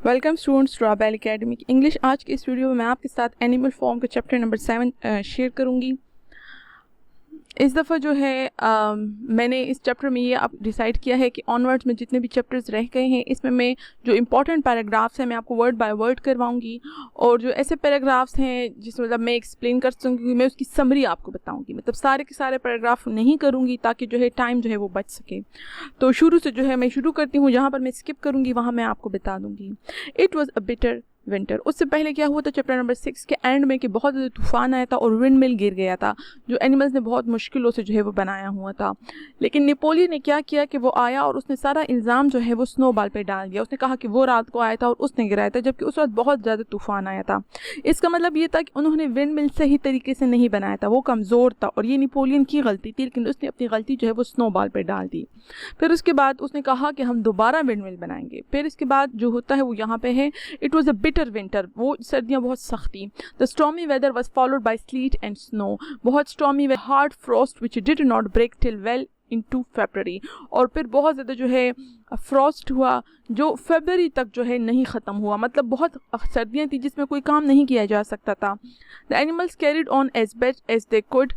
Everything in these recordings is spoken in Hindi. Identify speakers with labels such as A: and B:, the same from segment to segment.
A: Welcome students to Bell academy English. आज की इस वीडियो में मैं आपके साथ एनिमल फॉर्म का चैप्टर नंबर 7 शेयर करूंगी। इस दफ़ा जो है मैंने इस चैप्टर में ये अब डिसाइड किया है कि ऑनवर्ड्स में जितने भी चैप्टर्स रह गए हैं इसमें मैं जो इंपॉर्टेंट पैराग्राफ्स हैं मैं आपको वर्ड बाय वर्ड करवाऊंगी, और जो ऐसे पैराग्राफ्स हैं जिसमें मतलब मैं एक्सप्लेन कर सकूँगी, मैं उसकी समरी आपको बताऊंगी। मतलब सारे के सारे पैराग्राफ नहीं करूँगी ताकि जो है टाइम जो है वो बच सके। तो शुरू से जो है मैं शुरू करती हूँ, जहाँ पर मैं स्किप करूँगी वहाँ मैं आपको बता दूँगी। It was a bitter winter. उससे पहले क्या हुआ था चैप्टर नंबर 6 के एंड में कि बहुत ज़्यादा तूफान आया था और विंड मिल गिर गया था, जो एनिमल्स ने बहुत मुश्किलों से जो है वो बनाया हुआ था। लेकिन नेपोलियन ने क्या किया कि वो आया और उसने सारा इल्ज़ाम जो है वो स्नोबॉल पे डाल दिया। उसने कहा कि वो रात को आया था और उसने गिराया था, जबकि उस रात बहुत ज़्यादा तूफान आया था। इसका मतलब ये था कि उन्होंने विंड मिल सही तरीके से नहीं बनाया था, वो कमज़ोर था और ये नेपोलियन की गलती थी, लेकिन उसने अपनी गलती जो है वो स्नोबॉल पे डाल दी। फिर उसके बाद उसने कहा कि हम दोबारा विंड मिल बनाएंगे। फिर इसके बाद जो होता है वो यहाँ पे है, it was a bitter winter. वो सर्दियाँ बहुत सख्त थी। The stormy weather was followed by sleet and snow. बहुत stormy hard frost which did not break till well into February. और फिर बहुत ज़्यादा जो है फ्रॉस्ट हुआ जो फरवरी तक जो है नहीं ख़त्म हुआ। मतलब बहुत सर्दियाँ थी जिसमें कोई काम नहीं किया जा सकता था। The animals carried on as best as they could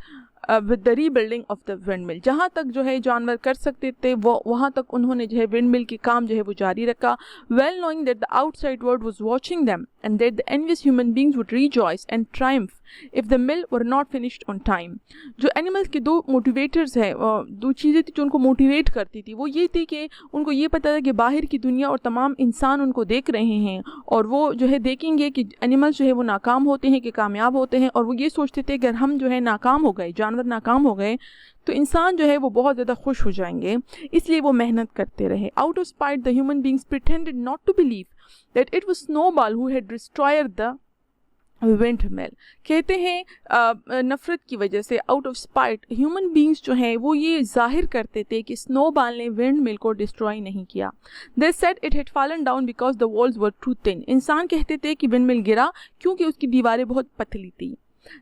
A: with the rebuilding of the windmill. जहाँ तक जो है जानवर कर सकते थे वो वहाँ तक उन्होंने जो है विंड मिल के काम जो है वो जारी रखा। Well knowing that the outside world was watching them and that the envious human beings would rejoice and Triumph if the mill were not finished on time. जो एनिमल्स के दो मोटिवेटर्स हैं, दो चीज़ें थी जो उनको मोटिवेट करती थी। वो ये थी कि उनको ये पता था कि बाहर की दुनिया और तमाम इंसान उनको देख रहे हैं और वो जो है देखेंगे कि एनिमल्स जो है वो नाकाम होते हैं कि कामयाब होते हैं। और वो ये सोचते थे अगर हम जो है नाकाम हो गए, जानवर नाकाम हो गए, तो इंसान जो है वो बहुत ज़्यादा खुश हो जाएंगे। इसलिए वो मेहनत करते रहे। Out of spite the human beings pretended not to believe that it was Snowball who had destroyed the windmill. कहते हैं नफ़रत की वजह से, out of spite, human beings जो हैं वो ये जाहिर करते थे कि स्नोबॉल ने विंड मिल को डिस्ट्रॉय नहीं किया। They said it had fallen down because the walls were too thin. इंसान कहते थे कि विंड मिल गिरा क्योंकि उसकी दीवारें बहुत पतली थी।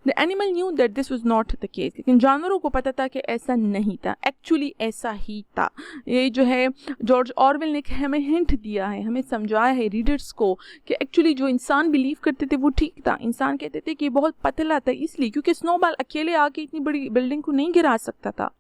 A: The animal new that this was not the case. लेकिन जानवरों को पता था कि ऐसा नहीं था, एक्चुअली ऐसा ही था। ये जो है जॉर्ज ऑरवेल ने हमें हिंट दिया है, हमें समझाया है रीडर्स को कि एक्चुअली जो इंसान बिलीव करते थे वो ठीक था। इंसान कहते थे कि बहुत पतला था इसलिए क्योंकि स्नोबॉल अकेले आके इतनी बड़ी बिल्डिंग को नहीं गिरा सकता था।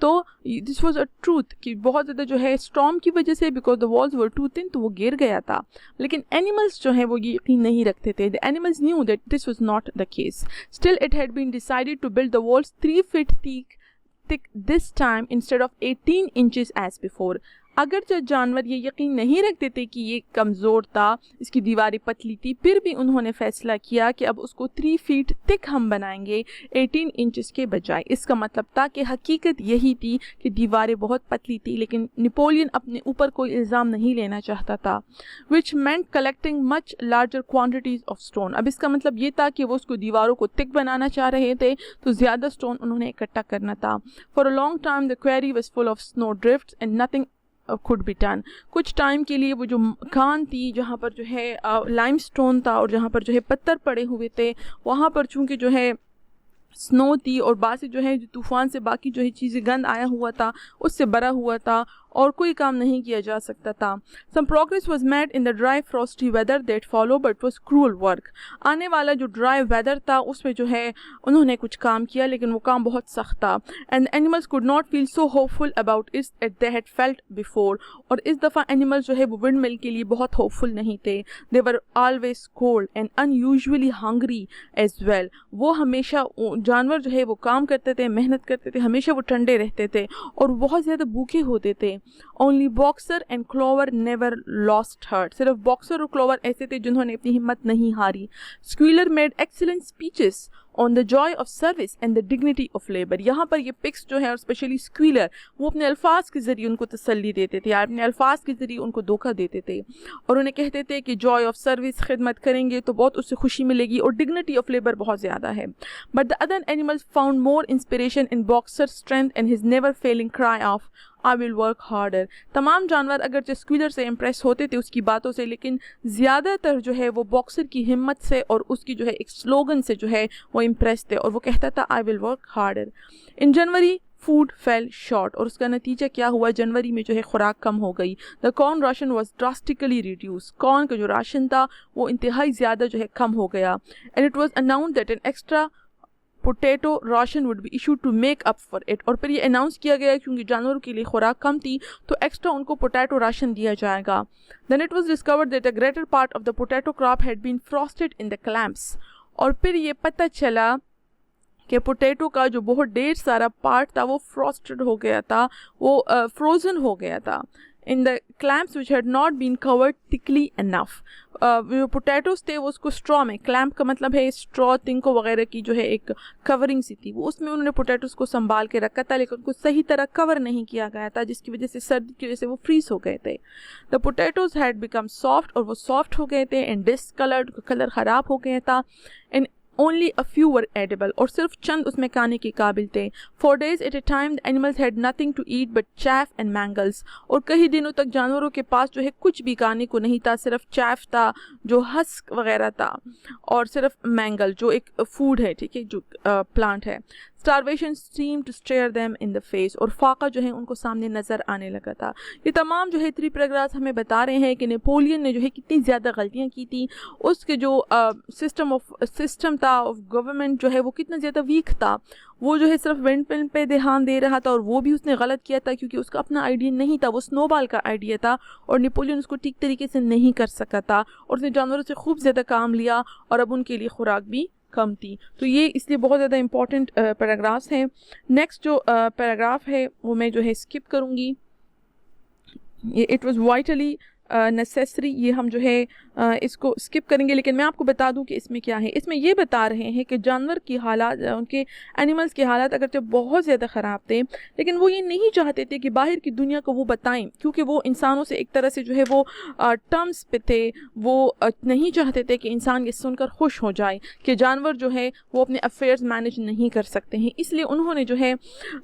A: तो दिस वॉज अ ट्रूथ कि बहुत ज़्यादा जो है स्टॉर्म की वजह से, because the walls were too thin, तो वो गिर गया था। लेकिन एनिमल्स जो है वो ये यकीन नहीं रखते थे। The animals knew that this was not the case. Still it had been decided to build the walls 3 feet thick this time instead of 18 inches as before. अगर जो जानवर ये यकीन नहीं रखते थे कि ये कमज़ोर था, इसकी दीवारें पतली थी, फिर भी उन्होंने फ़ैसला किया कि अब उसको 3 feet थिक हम बनाएंगे 18 इंचेस के बजाय। इसका मतलब था कि हकीकत यही थी कि दीवारें बहुत पतली थी, लेकिन नेपोलियन अपने ऊपर कोई इल्ज़ाम नहीं लेना चाहता था। Which meant collecting much larger quantities of stone. अब इसका मतलब ये था कि वो उसको दीवारों को थिक बनाना चाह रहे थे, तो ज़्यादा स्टोन उन्होंने इकट्ठा करना था। For a long time the query was full of snow drift and nothing could be done. कुछ टाइम के लिए वो जो खान थी जहाँ पर जो है लाइमस्टोन था और जहाँ पर जो है पत्थर पड़े हुए थे, वहाँ पर चूँकि जो है स्नो थी और बासी जो है तूफ़ान से बाकी जो है चीज़ें गंद आया हुआ था उससे भरा हुआ था और कोई काम नहीं किया जा सकता था। Some progress was made in the dry frosty weather that follow but was cruel work. आने वाला जो ड्राई वेदर था उसमें जो है उन्होंने कुछ काम किया, लेकिन वो काम बहुत सख्त था। And animals could not feel so hopeful about it at they had felt before. और इस दफ़ा एनिमल्स जो है वो विंड मिल के लिए बहुत होपफुल नहीं थे। They were always cold and unusually hungry as well. वो हमेशा, जानवर जो है वो काम करते थे, मेहनत करते थे, हमेशा वो ठंडे रहते थे और बहुत ज़्यादा भूखे होते थे। Only boxer and clover never lost heart. सिर्फ बॉक्सर और क्लोवर ऐसे थे जिन्होंने अपनी हिम्मत नहीं हारी। Squealer made excellent speeches on the Joy of service and the dignity of labour. यहाँ पर ये पिक्स जो है और स्पेशली स्क्वीलर, वो अपने अल्फाज के ज़रिए उनको तसल्ली देते थे, अपने अल्फाज के ज़रिए उनको धोखा देते थे और उन्हें कहते थे कि जॉय ऑफ सर्विस, खिदमत करेंगे तो बहुत उससे खुशी मिलेगी और डिग्निटी ऑफ लेबर बहुत ज़्यादा है। But the other animals found more inspiration in Boxer strength and his never failing cry of I will work harder. तमाम जानवर अगरचे स्क्वीलर से इम्प्रेस होते थे उसकी बातों से, लेकिन ज़्यादातर जो है वो बॉक्सर की हिम्मत से और उसकी जो है एक स्लोगन से जो है वो इम्प्रेस थे और वो कहता था आई will work harder. In January food fail short, और उसका नतीजा क्या हुआ, जनवरी में जो है खुराक कम हो गई। The corn ration was drastically reduce, corn का जो राशन था वो इंतहाई ज़्यादा जो है कम हो गया। And it was announced that an extra potato ration would be issued to make up for it, और फिर ये अनाउंस किया गया क्योंकि जानवरों के लिए खुराक कम थी तो एक्स्ट्रा उनको पोटैटो राशन दिया जाएगा। Then it was discovered that a greater part of the potato crop had been frosted in the clamps, और फिर ये पता चला कि पोटैटो का जो बहुत ढेर सारा पार्ट था वो फ्रॉस्टेड हो गया था, वो फ्रोज़न हो गया था in the clamps which had not been covered thickly enough. जो पोटैटोज थे वो उसको स्ट्रॉ में, क्लैम्प का मतलब है स्ट्रॉ, तिंको वगैरह की जो है एक कवरिंग सी थी, वो उसमें उन्होंने पोटैटोज को संभाल के रखा था, लेकिन उनको सही तरह कवर नहीं किया गया था, जिसकी वजह से सर्दी की वजह से वो फ्रीज हो गए थे। The potatoes had become soft, और वो सॉफ्ट हो गए थे, एंड डिसकलर्ड, कलर ख़राब हो गया था, and only a few were edible, और सिर्फ चंद उसमें खाने के काबिल थे। 4 days at a time the animals had nothing to eat but chaff and mangles, और कई दिनों तक जानवरों के पास जो है कुछ भी खाने को नहीं था, सिर्फ चैफ था जो हस्क वगैरह था, और सिर्फ मैंगल जो एक फूड है, ठीक है, जो प्लांट है। Starvation seemed to stare them in the face, और फाका जो है उनको सामने नज़र आने लगा था। ये तमाम जो है 3 पैराग्राफ्स हमें बता रहे हैं कि नेपोलियन ने जो है कितनी ज़्यादा गलतियाँ की थी, उसके जो सिस्टम था ऑफ गवर्नमेंट जो है वो कितना ज़्यादा वीक था, वो जो है सिर्फ विंड पिल पे ध्यान दे रहा था, और वो भी उसने गलत किया था क्योंकि उसका अपना आइडिया नहीं था, वो स्नोबॉल का आइडिया था, और नेपोलियन उसको ठीक तरीके से नहीं कर सका था, और उसने जानवरों से खूब ज़्यादा काम लिया, और अब उनके लिए खुराक भी कम थी। तो ये इसलिए बहुत ज़्यादा इंपॉर्टेंट पैराग्राफ्स हैं। नेक्स्ट जो पैराग्राफ है वो मैं जो है स्किप करूँगी, ये इट वाज वाइटली नेसेसरी, ये हम जो है इसको स्किप करेंगे, लेकिन मैं आपको बता दूं कि इसमें क्या है। इसमें ये बता रहे हैं कि जानवर की हालात, उनके एनिमल्स की हालात अगरचे बहुत ज़्यादा ख़राब थे, लेकिन वो ये नहीं चाहते थे कि बाहर की दुनिया को वो बताएं, क्योंकि वो इंसानों से एक तरह से जो है वो टर्म्स पे थे, वो नहीं चाहते थे कि इंसान ये सुनकर खुश हो जाए कि जानवर जो है वो अपने अफेयर्स मैनेज नहीं कर सकते हैं, इसलिए उन्होंने जो है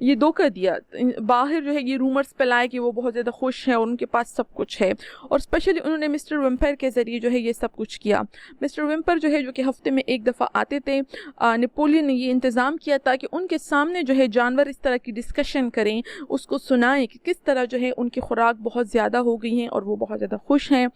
A: ये धोखा दिया, बाहर जो है ये रूमर्स फैलाए कि वो बहुत ज़्यादा खुश हैं और उनके पास सब कुछ है, और स्पेशली उन्होंने मिस्टर विम्पर के ज़रिए जो है ये सब कुछ किया। मिस्टर विम्पर जो है जो कि हफ्ते में एक दफ़ा आते थे, नेपोलियन ने ये इंतज़ाम किया था कि उनके सामने जो है जानवर इस तरह की डिस्कशन करें, उसको सुनाएं कि किस तरह जो है उनकी खुराक बहुत ज़्यादा हो गई हैं और वो बहुत ज़्यादा खुश हैं।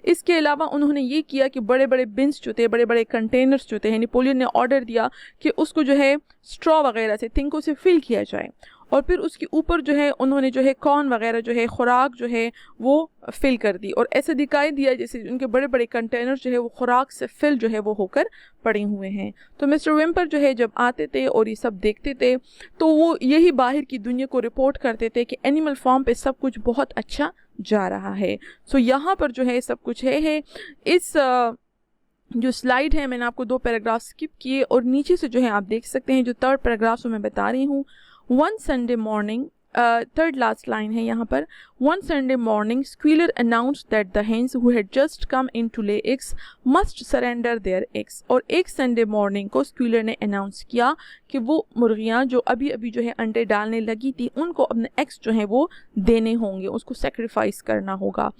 A: इसके अलावा उन्होंने ये किया कि बड़े बड़े बिन्स जो थे, बड़े बड़े कंटेनर्स जो थे, नेपोलियन ने ऑर्डर दिया कि उसको जो है स्ट्रॉ वगैरह से, थिंकों से फिल किया जाए, और फिर उसके ऊपर जो है उन्होंने जो है कॉर्न वगैरह जो है खुराक जो है वो फिल कर दी, और ऐसे दिखाई दिया जैसे उनके बड़े बड़े कंटेनर जो है वो खुराक से फिल जो है वो होकर पड़े हुए हैं। तो मिस्टर विम्पर जो है जब आते थे और ये सब देखते थे तो वो यही बाहर की दुनिया को रिपोर्ट करते थे कि एनिमल फार्म पे सब कुछ बहुत अच्छा जा रहा है। सो यहाँ पर जो है सब कुछ है। इस जो स्लाइड है मैंने आपको 2 पैराग्राफ स्किप किए, और नीचे से जो है आप देख सकते हैं जो 3rd पैराग्राफ मैं बता रही हूँ। One Sunday morning, 3rd last line है यहाँ पर, one Sunday morning Squealer announced that the hens who had just come in to lay eggs must surrender their eggs, और एक संडे मॉर्निंग को स्क्वीलर ने अनाउंस किया कि वो मुर्गियाँ जो अभी अभी जो है अंडे डालने लगी थी उनको अपने एग्स जो है वो देने होंगे, उसको सेक्रीफाइस करना होगा।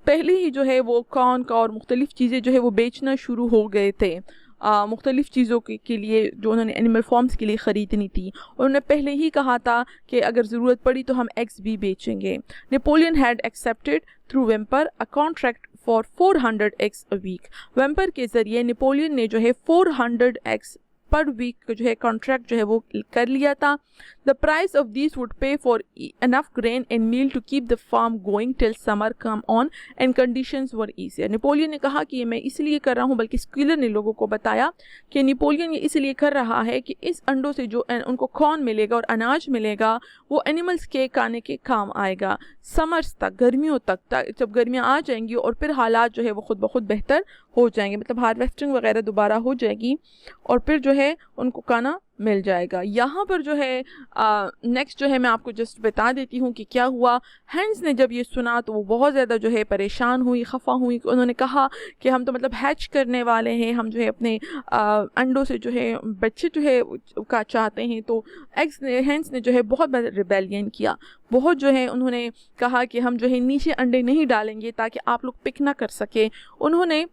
A: पहले ही जो है वो कॉर्न का और मुख्तलिफ चीज़ें जो है वो बेचना शुरू हो गए थे, मुख्तलिफ चीज़ों के लिए जो उन्होंने एनिमल फॉर्म्स के लिए ख़रीदनी थी, और उन्होंने पहले ही कहा था कि अगर ज़रूरत पड़ी तो हम एग्स भी बेचेंगे। Napoleon had accepted through Whymper a contract for 400 eggs a week. Whymper के ज़रिए नेपोलियन ने जो है 400 एग्स पर वीक जो है कॉन्ट्रैक्ट जो है वो कर लिया था। The price of this would pay for enough grain and meal to keep the farm going till summer come on and conditions were easier. Napoleon ने कहा कि ये मैं इसलिए कर रहा हूँ, बल्कि स्क्वीलर ने लोगों को बताया कि नेपोलियन ये इसलिए कर रहा है कि इस अंडों से जो उनको कॉर्न मिलेगा और अनाज मिलेगा वो एनिमल्स के खाने के काम आएगा समर्स तक, गर्मियों तक, जब गर्मियाँ आ जाएंगी और फिर हालात जो है वो खुद ब खुद बेहतर हो जाएंगे, मतलब हार्वेस्टिंग वगैरह दोबारा हो जाएगी और फिर जो है उनको खाना मिल जाएगा। यहाँ पर जो है नेक्स्ट जो है मैं आपको जस्ट बता देती हूँ कि क्या हुआ। हैंस ने जब ये सुना तो वो बहुत ज़्यादा जो है परेशान हुई, खफा हुई। उन्होंने कहा कि हम तो मतलब हैच करने वाले हैं, हम जो है अपने अंडों से जो है बच्चे जो है का चाहते हैं। तो हैंस ने जो है बहुत बड़ा रिबेलियन किया, बहुत जो है उन्होंने कहा कि हम जो है नीचे अंडे नहीं डालेंगे ताकि आप लोग पिक ना कर सके। उन्होंने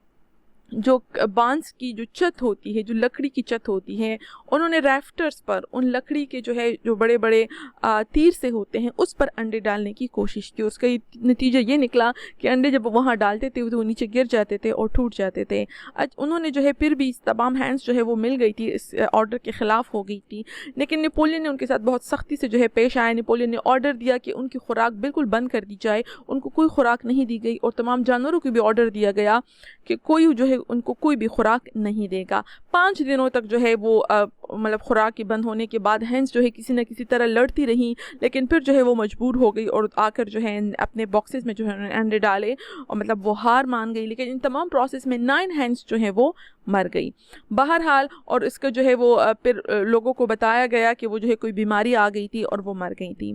A: जो बांस की जो छत होती है, जो लकड़ी की छत होती है, उन्होंने रैफ्टर्स पर उन लकड़ी के जो है जो बड़े बड़े तीर से होते हैं उस पर अंडे डालने की कोशिश की। उसका नतीजा ये निकला कि अंडे जब वहाँ डालते थे तो वो नीचे गिर जाते थे और टूट जाते थे। आज उन्होंने जो है फिर भी तमाम हैंड्स जो है वो मिल गई थी, इस ऑर्डर के ख़िलाफ़ हो गई थी, लेकिन नेपोलियन ने उनके साथ बहुत सख्ती से जो है पेश आया। नेपोलियन ने ऑर्डर दिया कि उनकी खुराक बिल्कुल बंद कर दी जाए, उनको कोई खुराक नहीं दी गई और तमाम जानवरों को भी ऑर्डर दिया गया कि कोई जो है उनको कोई भी खुराक नहीं देगा। 5 दिनों तक जो है वो मतलब खुराक के बंद होने के बाद हैंस जो है किसी न किसी तरह लड़ती रहीं, लेकिन फिर जो है वो मजबूर हो गई और आकर जो है अपने बॉक्सेस में जो है अंडे डाले और मतलब वो हार मान गई। लेकिन इन तमाम प्रोसेस में 9 हैंस जो है वो मर गई बहरहाल। और इसका जो है वो फिर लोगों को बताया गया कि वो जो है कोई बीमारी आ गई थी और वो मर गई थी।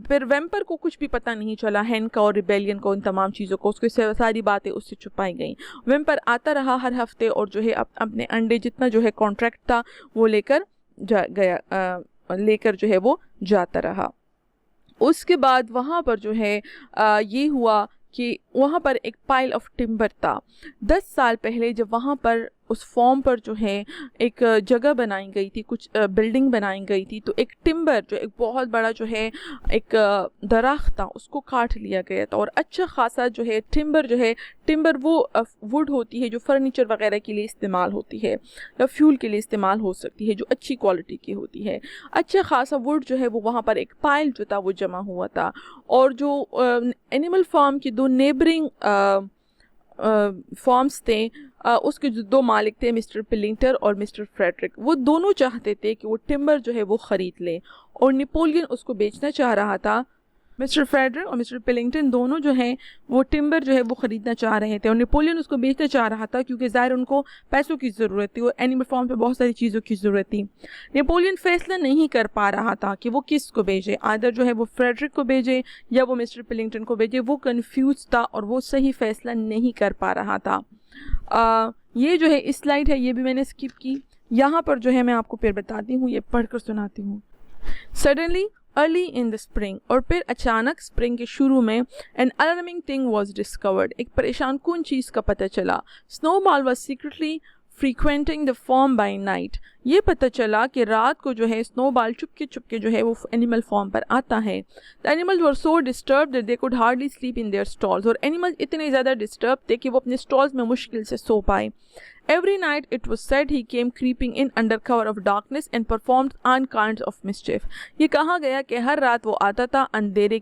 A: फिर वेम्पर को कुछ भी पता नहीं चला, हैन का और रिबेलियन को, इन तमाम चीज़ों को, उसकी सारी बातें उससे छुपाई गई। वेम्पर आता रहा हर हफ्ते और जो है अपने अंडे जितना जो है कॉन्ट्रैक्ट था वो लेकर लेकर जो है वो जाता रहा। उसके बाद वहाँ पर जो है ये हुआ कि वहाँ पर एक पाइल ऑफ टिम्बर था। 10 साल पहले जब वहाँ पर उस फॉर्म पर जो है एक जगह बनाई गई थी, कुछ बिल्डिंग बनाई गई थी, तो एक टिम्बर जो एक बहुत बड़ा जो है एक दरख्त था उसको काट लिया गया था। और अच्छा खासा जो है टिम्बर वो वुड होती है जो फर्नीचर वगैरह के लिए इस्तेमाल होती है या फ्यूल के लिए इस्तेमाल हो सकती है, जो अच्छी क्वालिटी की होती है। अच्छा खासा वुड जो है वो वहाँ पर एक पाइल जो था वो जमा हुआ था। और जो एनिमल फार्म की 2 नेबरिंग फॉर्म्स थे, उसके जो 2 मालिक थे, मिस्टर पिलिंगटन और मिस्टर फ्रेडरिक, वो दोनों चाहते थे कि वो टिम्बर जो है वो ख़रीद लें और नेपोलियन उसको बेचना चाह रहा था। मिस्टर फ्रेडरिक और मिस्टर पिलिंगटन दोनों जो हैं वो टिम्बर जो है वो ख़रीदना चाह रहे थे और नेपोलियन उसको बेचना चाह रहा था, क्योंकि ज़ाहिर उनको पैसों की ज़रूरत थी और एनिमल फार्म पे बहुत सारी चीज़ों की ज़रूरत थी। नेपोलियन फ़ैसला नहीं कर पा रहा था कि वो किस को भेजे, आदर जो है वो फ्रेडरिक को भेजे या वो मिस्टर पिलिंगटन को भेजे। वो कन्फ्यूज़ था और वो सही फ़ैसला नहीं कर पा रहा था। ये जो है इस स्लाइड है, ये भी मैंने स्किप की। यहाँ पर जो है मैं आपको फिर बताती हूँ, ये पढ़ कर सुनाती हूँ। Suddenly early in the spring, और फिर अचानक स्प्रिंग के शुरू में an alarming thing was discovered, एक परेशान कुन चीज़ का पता चला। Snowball was secretly frequenting the farm by night, ये पता चला कि रात को जो है स्नोबॉल चुपके जो है वो एनिमल फॉर्म पर आता है। The animals were so disturb that they could hardly sleep in their stalls, और एनिमल्स इतने ज़्यादा डिस्टर्ब थे कि वो अपने स्टॉल्स में मुश्किल से सो पाए। Every night it was said he came creeping in under cover of darkness and performed all kinds of mischief. ये कहा गया कि हर रात वो आता था अंधेरे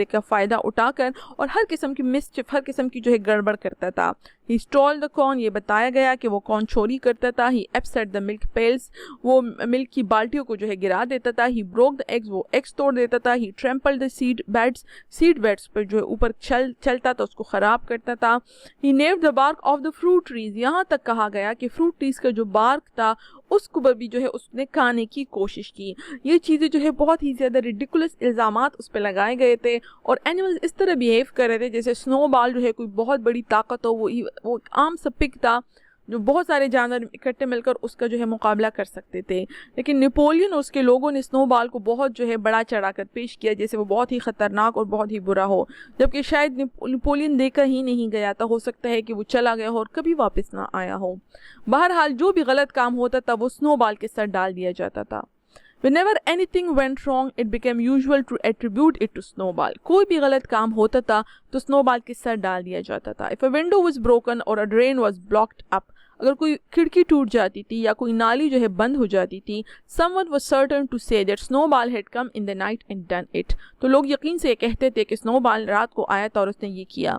A: का फ़ायदा उठाकर और हर किस्म की मिस्चिफ, हर किस्म की जो है गड़बड़ करता था। He stole the corn, ये बताया गया कि वो कॉर्न चोरी करता था। He upset the milk pails, वो मिल्क की बाल्टियों को जो है गिरा देता था। He broke the eggs, वो एग्स तोड़ देता था। He trampled the seed beds पर जो है ऊपर चलता था उसको ख़राब करता था। He gnawed the bark of the fruit trees, यहाँ तक कहा गया कि फ्रूट ट्रीज का जो बार्क था उसको भी जो है उसने खाने की कोशिश की। ये चीज़ें जो है बहुत ही ज़्यादा रिडिकुलस इल्ज़ामात उस पर लगाए गए थे और एनिमल्स इस तरह बिहेव कर रहे थे जैसे स्नोबॉल जो है कोई बहुत बड़ी ताकत हो। वो आम सा पिग था जो बहुत सारे जानवर इकट्ठे मिलकर उसका जो है मुकाबला कर सकते थे। लेकिन नेपोलियन और उसके लोगों ने स्नोबॉल को बहुत जो है बड़ा चढ़ाकर पेश किया जैसे वो बहुत ही ख़तरनाक और बहुत ही बुरा हो, जबकि शायद नेपोलियन देखा ही नहीं गया था। हो सकता है कि वो चला गया हो और कभी वापस ना आया हो। बहरहाल जो भी गलत काम होता था वो स्नोबॉल के सर डाल दिया जाता था। Whenever anything went wrong, it became usual to attribute it to Snowball. कोई भी गलत काम होता था तो स्नोबॉल के सर डाल दिया जाता था। If a window was broken or a drain was blocked up, अगर कोई खिड़की टूट जाती थी या कोई नाली जो है बंद हो जाती थी, someone was certain to say that Snowball had come in the night and done it. तो लोग यकीन से कहते थे कि स्नोबॉल रात को आया था और उसने ये किया।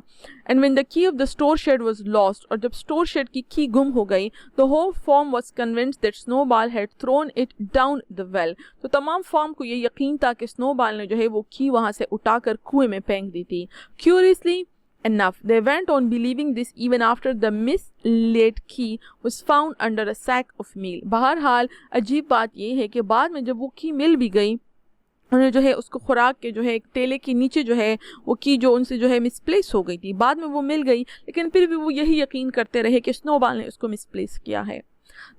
A: And when the key of the store shed was lost, और जब स्टोर शेड की की गुम हो गई, the whole farm was convinced that Snowball had thrown it down the well. तो तमाम फार्म को ये यकीन था कि स्नोबॉल ने जो है वो की वहाँ से उठाकर कुएं में फेंक दी थी। Curiously enough, they went on believing this even after the mislaid key was found under a sack of meal. बहरहाल अजीब बात ये है कि बाद में जब वो की मिल भी गई, उन्हें जो है उसको खुराक के जो है एक तेले के नीचे जो है वो की जो उनसे जो है मिसप्लेस हो गई थी, बाद में वो मिल गई, लेकिन फिर भी वो यही यकीन करते रहे कि स्नोबॉल ने उसको मिसप्लेस किया है।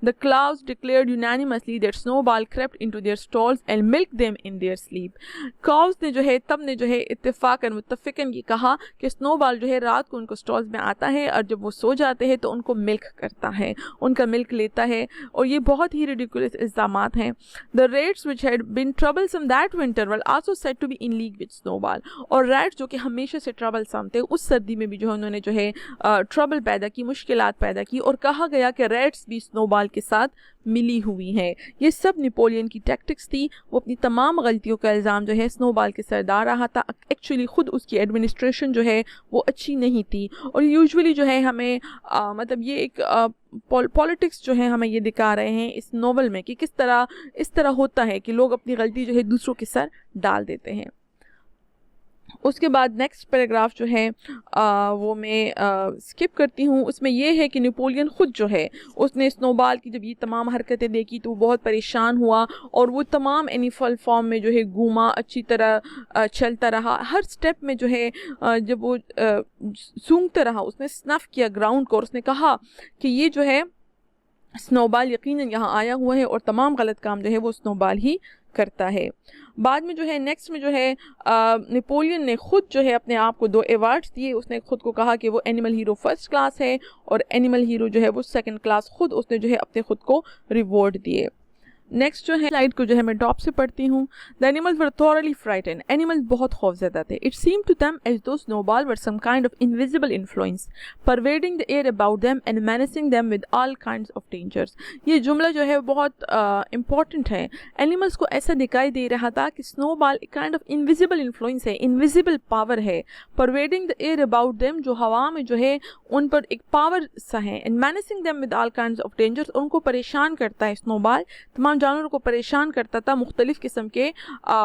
A: The clouds declared unanimously that Snowball crept into their stalls and milked them in their sleep. Cows ने जो है तब ने जो है इत्तेफाकन मुत्तफिकन ये कहा कि स्नोबॉल जो है रात को उनको स्टॉल्स में आता है और जब वो सो जाते हैं तो उनको मिल्क करता है, उनका मिल्क लेता है, और ये बहुत ही रिडिकुलस इल्ज़ामात हैं. The rats which had been troublesome that winter were also said to be in league with Snowball. और रैट्स जो कि हमेशा से ट्रबलसम थे, उस सर्दी में भी जो है उन्होंने जो है ट्रबल पैदा की, मुश्किलात पैदा की, और कहा गया कि रैट्स भी स्नोबॉल के साथ मिली हुई हैं. ये सब नेपोलियन की टैक्टिक्स थी. वो अपनी तमाम गलतियों का इल्ज़ाम जो है स्नोबॉल के सर डाल रहा था. एक्चुअली ख़ुद उसकी एडमिनिस्ट्रेशन जो है वो अच्छी नहीं थी. और यूजुअली जो है हमें मतलब ये एक पॉलिटिक्स जो है हमें ये दिखा रहे हैं इस नोवेल में कि किस तरह इस तरह होता है कि लोग अपनी गलती जो है दूसरों के सर डाल देते हैं. उसके बाद नेक्स्ट पैराग्राफ जो है वो मैं स्किप करती हूँ. उसमें ये है कि नेपोलियन ख़ुद जो है उसने स्नोबॉल की जब ये तमाम हरकतें देखी तो वो बहुत परेशान हुआ और वो तमाम एनिमल फॉर्म में जो है घूमा, अच्छी तरह चलता रहा. हर स्टेप में जो है जब वो सूंघता रहा उसने स्नफ किया ग्राउंड को और उसने कहा कि ये जो है स्नोबॉल यकीनन यहाँ आया हुआ है और तमाम गलत काम जो है वो स्नोबॉल ही करता है. बाद में जो है नेक्स्ट में जो है नेपोलियन ने ख़ुद जो है अपने आप को 2 अवार्ड्स दिए. उसने ख़ुद को कहा कि वो एनिमल हीरो फर्स्ट क्लास है और एनिमल हीरो जो है वो सेकंड क्लास. ख़ुद उसने जो है अपने ख़ुद को रिवॉर्ड दिए. नेक्स्ट जो है स्लाइड को जो है मैं टॉप से पढ़ती हूँ. The animals were thoroughly frightened. Animals बहुत खौफज़दा थे. It seemed to them as though Snowball were some kind of invisible influence pervading the air about them and managing them with all kinds of dangers. ये जुमला जो है बहुत इंपॉर्टेंट है. एनिमल्स को ऐसा दिखाई दे रहा था कि स्नोबॉल एक काइंड ऑफ इनविजिबल इन्फ्लुएंस है, इनविजिबल पावर है. Pervading the air about them, जो हवा में जो है उन पर एक पावर सा है. And managing them with all kinds of dangers, उनको परेशान करता है स्नोबॉल, तमाम जानवरों को परेशान करता था मुख्तलिफ किस्म के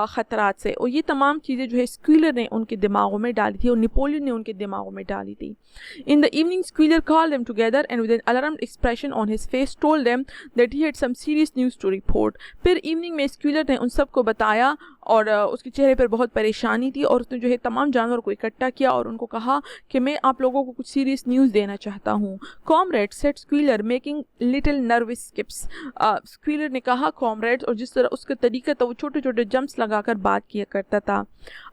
A: ख़तरात से. और ये तमाम चीज़ें जो है स्क्वीलर ने उनके दिमागों में डाली थी और नेपोलियन ने उनके दिमागों में डाली थी. In the evening Squealer called them together and with an alarmed expression on his face told them that he had some serious news to report. फिर इवनिंग में स्क्वीलर ने उन सबको बताया और उसके चेहरे पर बहुत परेशानी थी और उसने जो है तमाम जानवरों को इकट्ठा किया और उनको कहा कि मैं आप लोगों को कुछ सीरियस न्यूज़ देना चाहता हूँ. Comrade said Squealer making little nervous skips. Squealer ने कहा कॉमरेड्स, और जिस तरह उसका तरीका था वो छोटे छोटे जंप्स लगाकर बात किया करता था.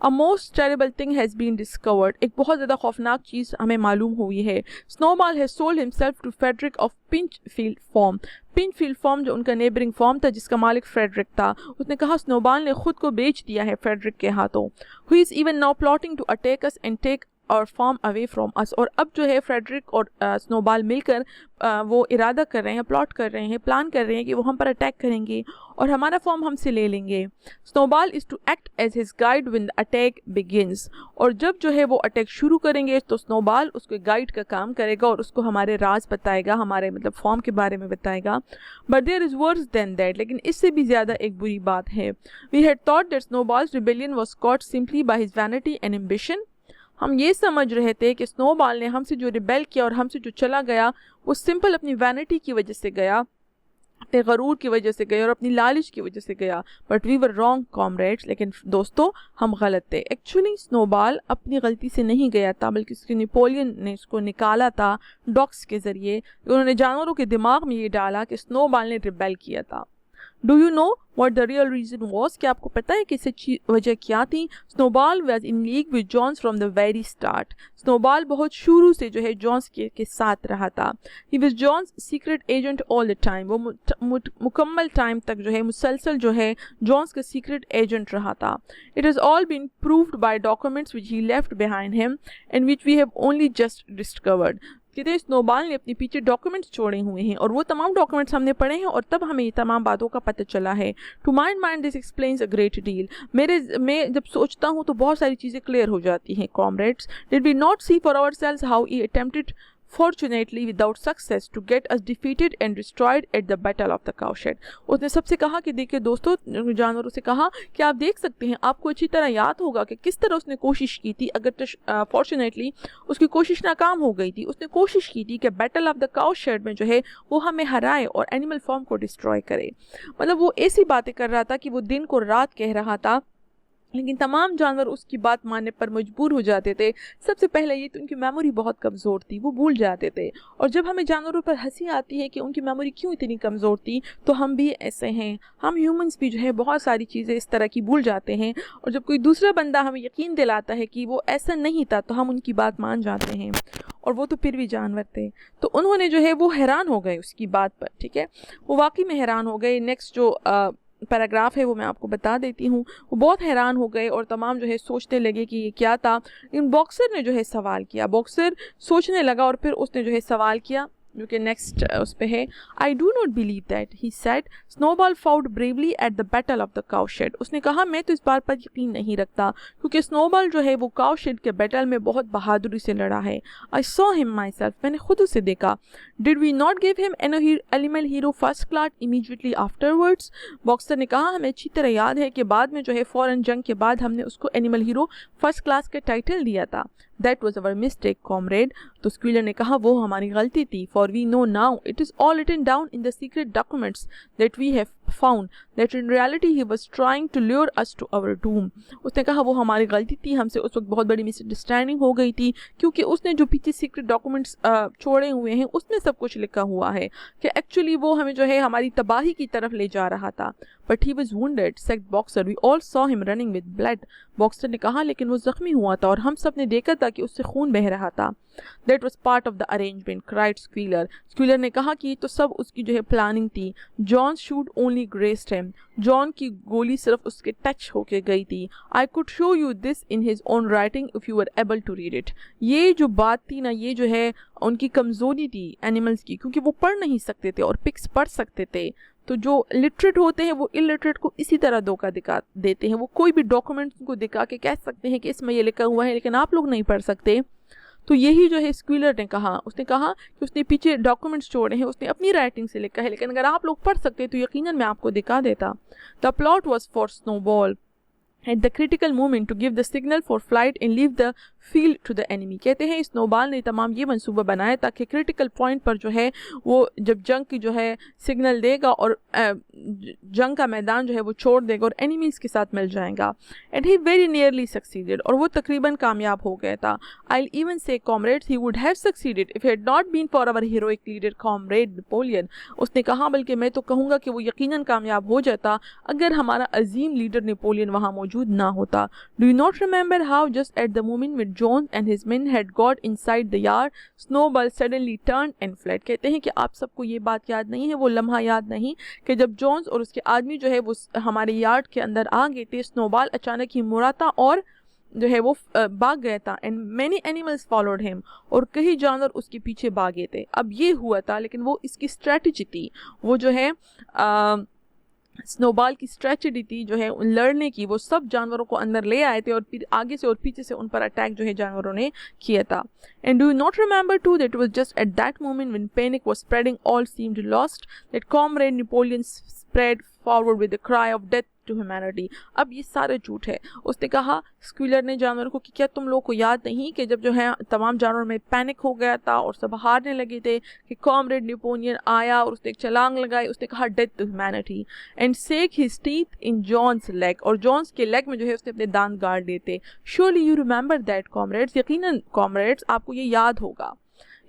A: A most terrible thing has been discovered. एक बहुत ज़्यादा खौफनाक चीज़ हमें मालूम हुई है. Snowball has sold himself to Frederick of Pinchfield farm. Pinchfield farm जो उनका नेबरिंग फॉर्म था जिसका मालिक फ्रेडरिक था, उसने कहा स्नोबॉल ने खुद को बेच दिया है फ्रेडरिक के हाथों. Who is even now plotting to attack us and take our farm away from us. और अब जो है फ्रेडरिक और स्नोबॉल मिलकर वो इरादा कर रहे हैं, प्लॉट कर रहे हैं, प्लान कर रहे हैं कि वो हम पर अटैक करेंगे और हमारा फॉर्म हमसे ले लेंगे. Snowball is to act as his guide when the attack begins. और जब जो है वो अटैक शुरू करेंगे तो स्नोबॉल उसके गाइड का काम करेगा और उसको हमारे राज बताएगा, हमारे मतलब फॉर्म के बारे में बताएगा. But there is worse than that. लेकिन इससे भी ज़्यादा एक बुरी बात है. We had thought that Snowball's rebellion was caught simply by his vanity and ambition. हम ये समझ रहे थे कि स्नोबॉल ने हमसे जो रिबेल किया और हमसे जो चला गया वो सिंपल अपनी वैनिटी की वजह से गया, अपने गरूर की वजह से गया और अपनी लालच की वजह से गया. But we were wrong comrades. लेकिन दोस्तों हम गलत थे. एक्चुअली स्नोबॉल अपनी गलती से नहीं गया था बल्कि उसके नेपोलियन ने उसको निकाला था डॉग्स के ज़रिए. उन्होंने जानवरों के दिमाग में ये डाला कि स्नोबॉल ने रिबेल किया था. Do you know what the real reason was? क्या आपको पता है कि सच्ची वजह क्या थी? Snowball was in league with Jones from the very start. Snowball बहुत शुरू से जो है जॉन्स के साथ रहा था. He was Jones secret agent all the time. वो मुकम्मल टाइम तक जो है मुसलसल जो है जॉन्स का सीक्रेट एजेंट रहा था. It has all been proved by documents which he left behind him and which we have only just discovered. कहते स्नोबॉल ने अपने पीछे डॉक्यूमेंट्स छोड़े हुए हैं और वो तमाम डॉक्यूमेंट्स हमने पढ़े हैं और तब हमें ये तमाम बातों का पता चला है. To my mind this explains a great deal. मैं जब सोचता हूँ तो बहुत सारी चीज़ें क्लियर हो जाती हैं. Comrades, did we not see for ourselves how he attempted fortunately without success to get us defeated and destroyed at the battle of the cowshed. उसने सबसे कहा कि देखिए दोस्तों, जानवरों से कहा कि आप देख सकते हैं, आपको अच्छी तरह याद होगा कि किस तरह उसने कोशिश की थी. अगर फॉर्चुनेटली उसकी कोशिश नाकाम हो गई थी. उसने कोशिश की थी कि बैटल ऑफ द काउशेड में जो है वो हमें हराए और एनिमल फॉर्म को डिस्ट्रॉय करे. मतलब वो ऐसी बातें कर रहा था कि वो दिन को रात कह रहा था लेकिन तमाम जानवर उसकी बात मानने पर मजबूर हो जाते थे। सबसे पहले ये तो उनकी मेमोरी बहुत कमज़ोर थी, वो भूल जाते थे। और जब हमें जानवरों पर हंसी आती है कि उनकी मेमोरी क्यों इतनी कमज़ोर थी, तो हम भी ऐसे हैं। हम ह्यूमंस भी जो है बहुत सारी चीज़ें इस तरह की भूल जाते हैं, और जब कोई दूसरा बंदा हमें यकीन दिलाता है कि वो ऐसा नहीं था, तो हम उनकी बात मान जाते हैं। और वो तो फिर भी जानवर थे, तो उन्होंने जो है वो हैरान हो गए उसकी बात पर। ठीक है, वो वाकई में हैरान हो गए। नेक्स्ट जो पैराग्राफ है वो मैं आपको बता देती हूँ। वो बहुत हैरान हो गए और तमाम जो है सोचने लगे कि ये क्या था। लेकिन बॉक्सर ने जो है सवाल किया, बॉक्सर सोचने लगा और फिर उसने जो है सवाल किया, जो कि नेक्स्ट उस पे है। I do not believe that he said snowball fought bravely at the battle of the cow shade. उसने कहा मैं तो इस बात पर यकीन नहीं रखता, क्योंकि स्नोबॉल जो है वो काउ शेड के बैटल में बहुत बहादुरी से लड़ा है। I saw him myself, मैंने खुद उसे देखा। Did we not give him an animal hero first class immediately afterwards. Boxer ने कहा हमें अच्छी तरह याद है कि बाद में जो है फ़ौरन जंग के बाद हमने उसको एनिमल हीरो फर्स्ट क्लास का टाइटल दिया था। That was our mistake comrade. तो स्क्वीलर ने कहा वो हमारी गलती थी। For we know now it is all written down in the secret documents that we have found that in reality he was trying to lure us to our doom. उसने कहा वो हमारी गलती थी, हमसे उस वक्त बहुत बड़ी मिसअंडरस्टैंडिंग हो गई थी, क्योंकि उसने जो पीछे सीक्रेट डॉक्यूमेंट्स छोड़े हुए हैं उसमें सब कुछ लिखा हुआ है कि एक्चुअली वो हमें जो है हमारी तबाही की तरफ ले जा रहा था। But he was wounded said Boxer, we all saw him running with blood. Boxer ने कहा लेकिन वो जख्मी हुआ था और हम सब ने देखा था कि उससे खून बह रहा था। That was part of the arrangement cried Squealer. Squealer ने कहा कि तो सब उसकी जो है प्लानिंग थी। Jones shot only grazed him, Jones की गोली सिर्फ उसके टच होके गई थी। I could show you this in his own writing if you were able to read it. ये जो बात थी ना, ये जो है उनकी कमज़ोरी थी एनिमल्स की, क्योंकि वो पढ़ नहीं सकते थे और पिक्स पढ़ सकते थे। तो जो लिटरेट होते हैं वो इलिटरेट को इसी तरह धोखा दिखा देते हैं। वो कोई भी डॉक्यूमेंट को दिखा के कह सकते हैं कि इसमें ये लिखा हुआ है, लेकिन आप लोग नहीं पढ़ सकते। तो यही जो है स्क्वीलर ने कहा, उसने कहा कि उसने पीछे डॉक्यूमेंट्स छोड़े हैं, उसने अपनी राइटिंग से लिखा है, लेकिन अगर आप लोग पढ़ सकते तो यकीनन मैं आपको दिखा देता। The plot was for Snowball at the critical moment to give the signal for flight and leave the field to the enemy. कहते हैं स्नोबॉल ने तमाम ये मंसूबा बनाया ताकि क्रिटिकल पॉइंट पर जो है वो जब जंग की जो है सिग्नल देगा और जंग का मैदान जो है वो छोड़ देगा और एनिमीज़ के साथ मिल जाएगा। And he very nearly succeeded, और वो तकरीबन कामयाब हो गया था। I even say comrades he would have succeeded if had not been for our heroic leader comrade Napoleon. उसने कहा बल्कि मैं तो कहूँगा कि वो यकीनन कामयाब हो जाता अगर हमारा अजीम लीडर नेपोलियन वहाँ मौजूद ना होता। Do you not remember how just at the moment with Jones and his men had got inside the yard, Snowball suddenly turned and fled। कहते हैं कि आप सबको ये बात याद नहीं है, वो लम्हा याद नहीं कि जब जॉन्स और उसके आदमी जो है वो हमारे यार्ड के अंदर आ गए थे, स्नोबॉल अचानक ही मुड़ा था और जो है वो भाग गया था। And many animals followed him, और कई जानवर उसके पीछे भागे थे। अब ये हुआ था, लेकिन वो इसकी स्ट्रेटजी थी, वो जो है स्नोबॉल की स्ट्रेटजी थी जो है लड़ने की। वो सब जानवरों को अंदर ले आए थे और फिर आगे से और पीछे से उन पर अटैक जो है जानवरों ने किया था। And do you not remember to that was just at that moment when panic was spreading all seemed lost that comrade Napoleon spread forward with the cry of death to humanity. अब ये सारे झूठ है। उसने कहा स्क्वीलर ने जानवरों को कि क्या तुम लोगों को याद नहीं कि जब जो है तमाम जानवरों में पैनिक हो गया था और सब हारने लगे थे कि कॉमरेड नेपोलियन आया और उसने एक छलांग लगाई, उसने कहा death to humanity and sank his teeth in Jones leg, और जॉन्स के लेग में जो है उसने अपने दांत गाड़ देते। Surely you remember that comrades, यकीनन कॉमरेड्स आपको ये याद होगा।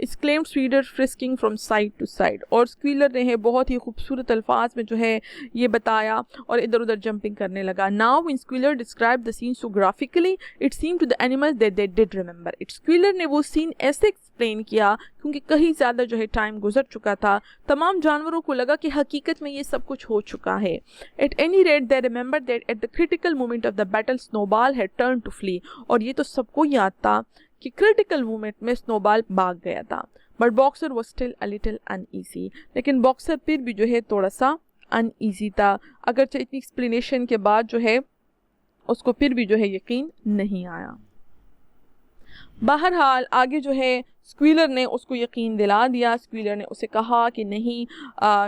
A: exclaimed Squealer frisking from side to side, और स्क्वीलर ने है बहुत ही खूबसूरत अल्फाज में जो है ये बताया और इधर उधर जंपिंग करने लगा। Now when Squealer describe the scene so graphically it seem to the animals that they did remember it. Squealer ने वो सीन ऐसे एक्सप्लेन किया क्योंकि कहीं ज़्यादा जो है टाइम गुजर चुका था। तमाम जानवरों को लगा कि हकीकत में ये सब कुछ हो चुका है। At any rate they remember that at the critical moment of the battle Snowball had turn to flee, और ये तो सबको याद था कि क्रिटिकल मोमेंट में स्नोबॉल भाग गया था। But boxer was still a little uneasy, लेकिन बॉक्सर फिर भी जो है थोड़ा सा अनईजी था, अगरचे इतनी एक्सप्लेनेशन के बाद जो है उसको फिर भी जो है यकीन नहीं आया। बहरहाल आगे जो है स्क्वीलर ने उसको यकीन दिला दिया। स्क्वीलर ने उसे कहा कि नहीं,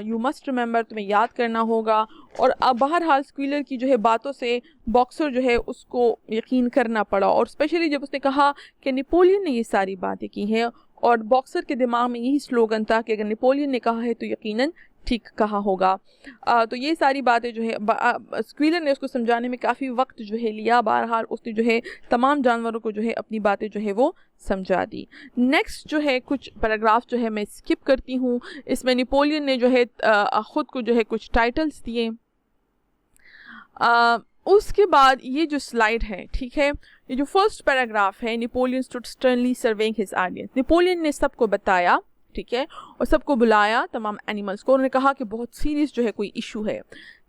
A: यू मस्ट रिमेंबर, तुम्हें याद करना होगा। और अब बहरहाल स्क्वीलर की जो है बातों से बॉक्सर जो है उसको यकीन करना पड़ा, और स्पेशली जब उसने कहा कि नेपोलियन ने ये सारी बातें की हैं, और बॉक्सर के दिमाग में यही स्लोगन था कि अगर नेपोलियन ने कहा है तो यकीनन ठीक कहा होगा। तो ये सारी बातें जो है स्क्वीलर ने उसको समझाने में काफ़ी वक्त जो है लिया, बहरहाल उसने जो है तमाम जानवरों को जो है अपनी बातें जो है वो समझा दी। नेक्स्ट जो है कुछ पैराग्राफ जो है मैं स्किप करती हूँ। इसमें नेपोलियन ने जो है ख़ुद को जो है कुछ टाइटल्स दिए। उसके बाद ये जो स्लाइड है, ठीक है, ये जो फर्स्ट पैराग्राफ है, Napoleon stood sternly serving his audience. Napoleon ने सबको बताया, ठीक है, और सबको बुलाया, तमाम एनिमल्स को। उन्होंने कहा कि बहुत सीरियस जो है कोई इशू है।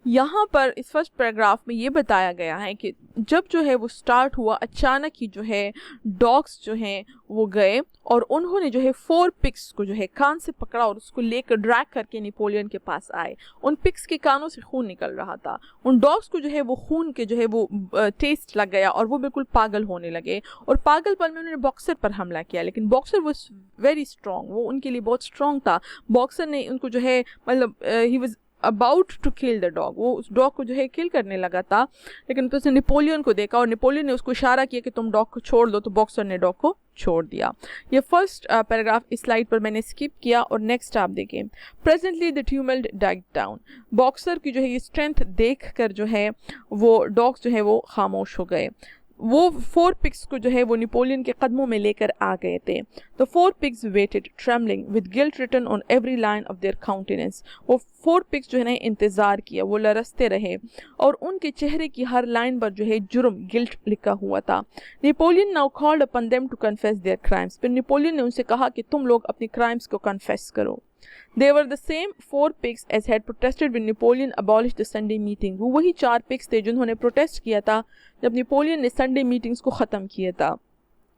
A: यहाँ पर इस फर्स्ट पैराग्राफ में ये बताया गया है कि जब जो है वो स्टार्ट हुआ, अचानक ही जो है डॉग्स जो हैं वो गए और उन्होंने जो है 4 पिग्स को जो है कान से पकड़ा और उसको लेकर ड्रैग करके नेपोलियन के पास आए। उन पिग्स के कानों से खून निकल रहा था। उन डॉग्स को जो है वो खून के जो है वो टेस्ट लग गया और वो बिल्कुल पागल होने लगे और पागलपन में उन्होंने बॉक्सर पर हमला किया। लेकिन बॉक्सर वाज वेरी स्ट्रॉन्ग, वो उनके लिए बहुत स्ट्रॉन्ग था। बॉक्सर ने उनको जो है मतलब ही was about to kill the dog, वो उस डॉग को जो है किल करने लगा था। लेकिन उसने नेपोलियन को देखा और नेपोलियन ने उसको इशारा किया कि तुम डॉग को छोड़ दो, तो बॉक्सर ने डॉग को छोड़ दिया। ये फर्स्ट पैराग्राफ इस स्लाइड पर मैंने स्किप किया और नेक्स्ट आप देखें। Presently the tumult died down. Boxer की जो है ये स्ट्रेंथ देख कर जो है वो डॉग्स जो है वो खामोश हो गए। वो 4 पिग्स को जो है वो नेपोलियन के कदमों में लेकर आ गए थे। तो 4 pigs waited trembling with guilt written on every line of their countenance. वो 4 पिग्स जो है ना इंतज़ार किया, वो लरसते रहे और उनके चेहरे की हर लाइन पर जो है जुर्म, गिल्ट लिखा हुआ था। Napoleon now called upon them to confess their crimes. फिर नेपोलियन ने उनसे कहा कि तुम लोग अपने क्राइम्स को कन्फेस करो। They were the same 4 pigs as had protested when Napoleon abolished the Sunday meeting. वो वही 4 pigs थे जिन्होंने प्रोटेस्ट किया था जब नेपोलियन ने संडे मीटिंग्स को ख़त्म किया था।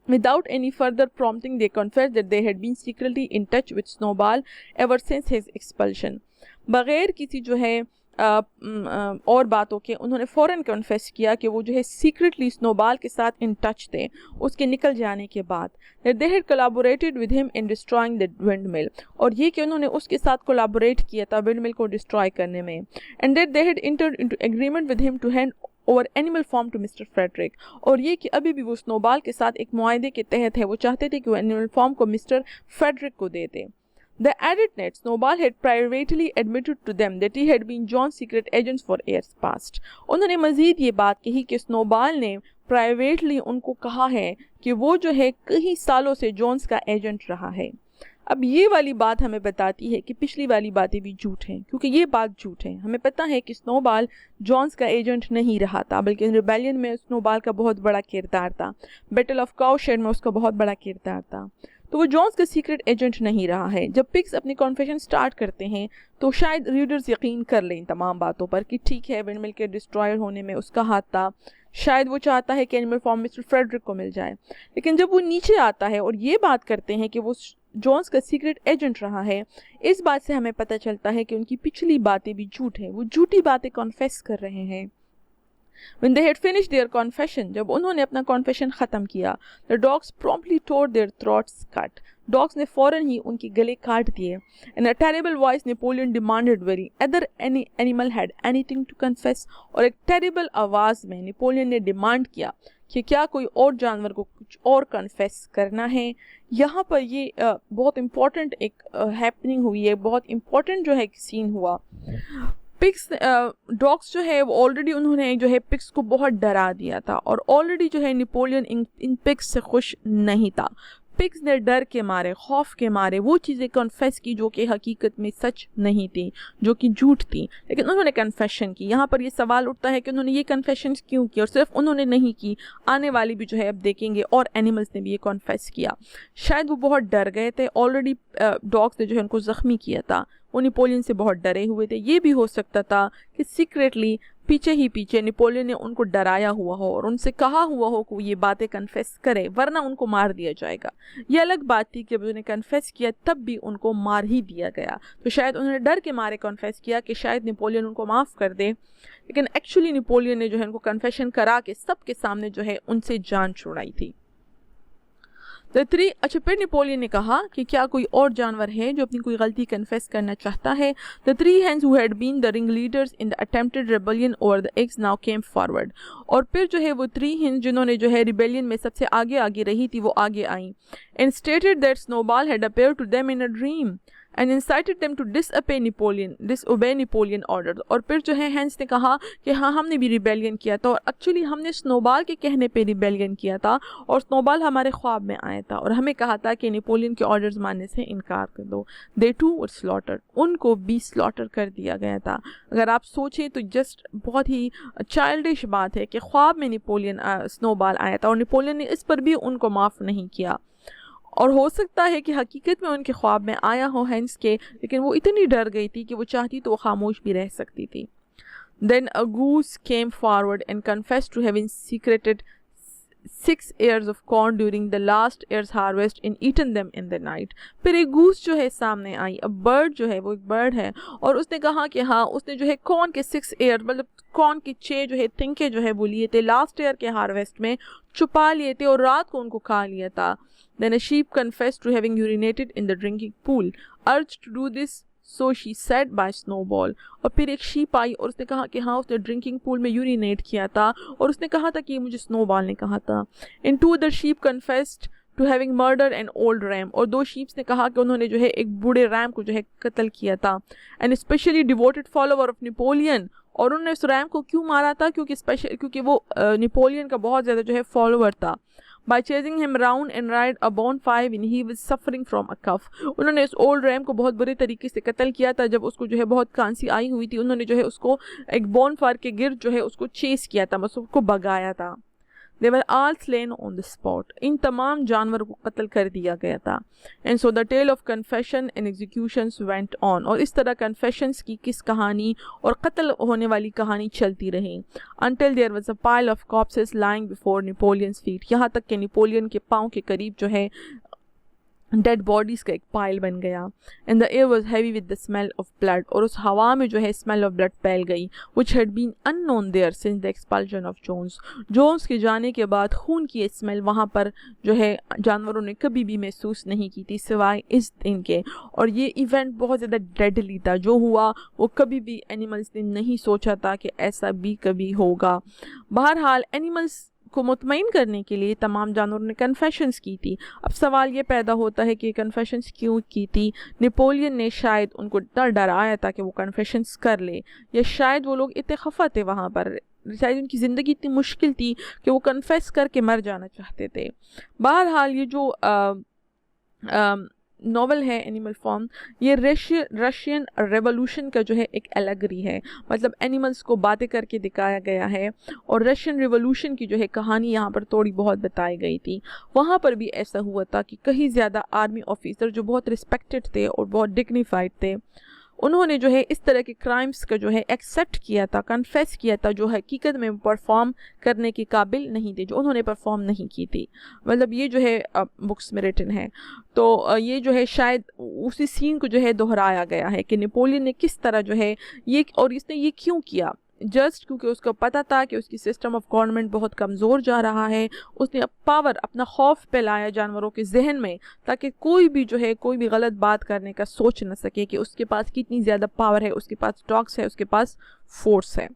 A: Without any further prompting, they confessed that they had been secretly in touch with Snowball ever since his expulsion. बग़ैर किसी जो है और बातों के उन्होंने फ़ौरन कन्फेस किया कि वो जो है सीक्रेटली स्नोबॉल के साथ इन टच थे उसके निकल जाने के बाद। That they had collaborated with him in destroying the wind mill, और ये कि उन्होंने उसके साथ कोलैबोरेट किया था विंड मिल को डिस्ट्रॉय करने में। And that they had entered into agreement with him to hand over Animal Farm to Mr Frederick, और ये कि अभी भी वो स्नोबॉल के साथ एक मुआहदे के तहत है, वो चाहते थे कि वो एनिमल फॉर्म को मिस्टर फ्रेडरिक को दे दें। They added that Snowball had privately admitted to them that he had been John's secret agent for years past. उन्होंने मज़ीद ये बात कही कि स्नोबॉल ने प्राइवेटली उनको कहा है कि वो जो है कई सालों से जॉन्स का एजेंट रहा है। अब ये वाली बात हमें बताती है कि पिछली वाली बातें भी झूठ हैं, क्योंकि ये बात झूठ है। हमें पता है कि स्नोबॉल जॉन्स का एजेंट नहीं रहा था, बल्कि रिबेलियन में स्नोबॉल का बहुत बड़ा किरदार था। बैटल ऑफ काउशेड में उसका बहुत बड़ा किरदार था। तो वो जॉन्स का सीक्रेट एजेंट नहीं रहा है। जब पिग्स अपनी कॉन्फेशन स्टार्ट करते हैं तो शायद रीडर्स यकीन कर लें तमाम बातों पर कि ठीक है, विंड मिल के डिस्ट्रॉयर होने में उसका हाथ था, शायद वो चाहता है कि एनिमल फॉर्म मिस्टर फ्रेडरिक को मिल जाए। लेकिन जब वो नीचे आता है और ये बात करते हैं कि वो जॉन्स का सीक्रेट एजेंट रहा है, इस बात से हमें पता चलता है कि उनकी पिछली बातें भी झूठ हैं, वो झूठी बातें कॉन्फेस कर रहे हैं। When they had finished their confession, जब उन्होंने अपना कॉन्फेशन ख़त्म किया, the dogs promptly tore their throats cut. Dogs ने फ़ौरन ही उनके गले काट दिए। In a terrible voice, Napoleon demanded whether any animal had anything to confess. और एक टेरिबल आवाज़ में नेपोलियन ने डिमांड किया कि क्या कोई और जानवर को कुछ और कन्फेस करना है। यहाँ पर ये बहुत इम्पॉर्टेंट एक हैपनिंग हुई है, बहुत इम्पॉर्टेंट जो है एक सीन हुआ। पिग्स डॉग्स जो है वो ऑलरेडी उन्होंने जो है पिग्स को बहुत डरा दिया था और ऑलरेडी जो है नेपोलियन इन पिग्स से खुश नहीं था। पिग्स ने डर के मारे, खौफ के मारे वो चीज़ें कन्फेस की जो कि हकीकत में सच नहीं थी, जो कि झूठ थी, लेकिन उन्होंने कन्फेशन की। यहाँ पर ये सवाल उठता है कि उन्होंने ये कन्फेशन क्यों की, और सिर्फ उन्होंने नहीं की, आने वाली भी जो है अब देखेंगे और एनिमल्स ने भी ये कन्फेस किया। शायद वो बहुत डर गए थे, ऑलरेडी डॉग्स ने जो है उनको ज़ख्मी किया था, वो नेपोलियन से बहुत डरे हुए थे। ये भी हो सकता था कि सीक्रेटली पीछे ही पीछे नेपोलियन ने उनको डराया हुआ हो और उनसे कहा हुआ हो कि ये बातें कन्फेस करे वरना उनको मार दिया जाएगा। ये अलग बात थी कि जब उन्होंने कन्फेस किया तब भी उनको मार ही दिया गया। तो शायद उन्होंने डर के मारे कन्फेस किया कि शायद नेपोलियन उनको माफ़ कर दे, लेकिन एक्चुअली नेपोलियन ने जो है उनको कन्फेशन करा के सबके सामने जो है उनसे जान छुड़ाई थी। अच्छा, फिर नेपोलियन ने कहा कि क्या कोई और जानवर है जो अपनी कोई गलती कन्फेस करना चाहता है। The 3 hens who had been the ringleaders in the attempted rebellion over the eggs now came forward. और फिर जो है वो 3 hens जिन्होंने जो है रिबेलियन में सबसे आगे रही थी वो आगे आई। And stated that Snowball had appeared to them in a dream. And incited them to disobey Napoleon orders। और फिर जो है हैंस ने कहा कि हाँ हमने भी रिबेलियन किया था और एक्चुअली हमने स्नोबॉल के कहने पे रिबेलियन किया था और स्नोबॉल हमारे ख्वाब में आया था और हमें कहा था कि नेपोलियन के ऑर्डर्स मानने से इनकार कर दो। दे टू वर स्लॉटर्ड, उनको भी स्लॉटर कर दिया गया था। अगर आप सोचें तो जस्ट बहुत ही चाइल्डिश बात है कि ख्वाब में स्नोबॉल आया था और नेपोलियन ने इस पर भी उनको माफ़ नहीं किया। और हो सकता है कि हकीकत में उनके ख्वाब में आया हो हैंस के, लेकिन वो इतनी डर गई थी कि वो चाहती तो वो खामोश भी रह सकती थी। Then a goose came forward and confessed to having secreted 6 ears of corn during the last year's harvest and eaten them in the night। फिर एक गूस जो है सामने आई, अब बर्ड जो है वो एक बर्ड है और उसने कहा कि हाँ उसने जो है कॉर्न के 6 ears मतलब कॉर्न के 6 जो है तिनके जो है वो लिए थे लास्ट ईयर के हार्वेस्ट में, छुपा लिए थे और रात को उनको खा लिया था। Then a sheep confessed to having urinated in the drinking pool, urged to do this so she said by Snowball। और फिर एक शीप आई और उसने कहा कि हाँ उसने ड्रिंकिंग पूल में यूरिनेट किया था और उसने कहा था कि ये मुझे स्नोबॉल ने कहा था। And 2 other sheep confessed to having murdered an old ram। और 2 शीप्स ने कहा कि उन्होंने जो है एक बूढ़े रैम को जो है कत्ल किया था। And especially devoted follower of Napoleon। और उन्होंने उस रैम को क्यों मारा था? क्योंकि वो नेपोलियन का बहुत ज़्यादा जो है फॉलोअर था। By chasing him round and round a bonfire when he was suffering from a cough। उन्होंने इस ओल्ड रैम को बहुत बुरे तरीके से कत्ल किया था जब उसको जो है बहुत खांसी आई हुई थी। उन्होंने जो है उसको एक बॉनफायर के गिर्द जो है उसको चेस किया था, मतलब उसको भगाया था। They were all slain on the spot। इन तमाम जानवरों को कत्ल कर दिया गया था। And so the tale of confession and executions went on। और इस तरह confessions की किस कहानी और कत्ल होने वाली कहानी चलती रही। Until there was a pile of corpses lying before Napoleon's feet। यहाँ तक कि नेपोलियन के पाँव के करीब जो है डेड बॉडीज़ का एक पाइल बन गया। And the air was heavy with the smell of blood. और उस हवा में जो है स्मेल ऑफ ब्लड फैल गई। Which had been unknown there since the expulsion of Jones के जाने के बाद खून की स्मेल वहाँ पर जो है जानवरों ने कभी भी महसूस नहीं की थी सिवाय इस दिन के। और ये इवेंट बहुत ज़्यादा डेडली था, जो हुआ वो कभी भी एनिमल्स ने नहीं सोचा था कि ऐसा भी कभी होगा। बहरहाल एनिमल्स को मुतमईन करने के लिए तमाम जानवरों ने कन्फेशंस की थी। अब सवाल ये पैदा होता है कि कन्फेशंस क्यों की थी? नेपोलियन ने शायद उनको डराया था कि वो कन्फेशंस कर ले, या शायद वो लोग इतने खफा थे वहाँ पर, शायद उनकी ज़िंदगी इतनी मुश्किल थी कि वो कन्फेस करके मर जाना चाहते थे। बहरहाल ये जो नॉवल है एनिमल फॉर्म, ये रशियन रेवोल्यूशन का जो है एक एलेगरी है, मतलब एनिमल्स को बातें करके दिखाया गया है। और रशियन रेवोल्यूशन की जो है कहानी यहाँ पर थोड़ी बहुत बताई गई थी। वहाँ पर भी ऐसा हुआ था कि कहीं ज़्यादा आर्मी ऑफिसर जो बहुत रिस्पेक्टेड थे और बहुत डिग्निफाइड थे, उन्होंने जो है इस तरह के क्राइम्स का जो है एक्सेप्ट किया था, कन्फेस किया था, जो हकीकत में परफॉर्म करने के काबिल नहीं थे, जो उन्होंने परफॉर्म नहीं की थी। मतलब ये जो है बुक्स में रिटन है। तो ये जो है शायद उसी सीन को जो है दोहराया गया है कि नेपोलियन ने किस तरह जो है ये, और इसने ये क्यों किया, जस्ट क्योंकि उसको पता था कि उसकी सिस्टम ऑफ गवर्नमेंट बहुत कमज़ोर जा रहा है। उसने पावर, अपना खौफ फैलाया जानवरों के जहन में, ताकि कोई भी जो है कोई भी गलत बात करने का सोच न सके कि उसके पास कितनी ज़्यादा पावर है, उसके पास डॉग्स है, उसके पास फोर्स है।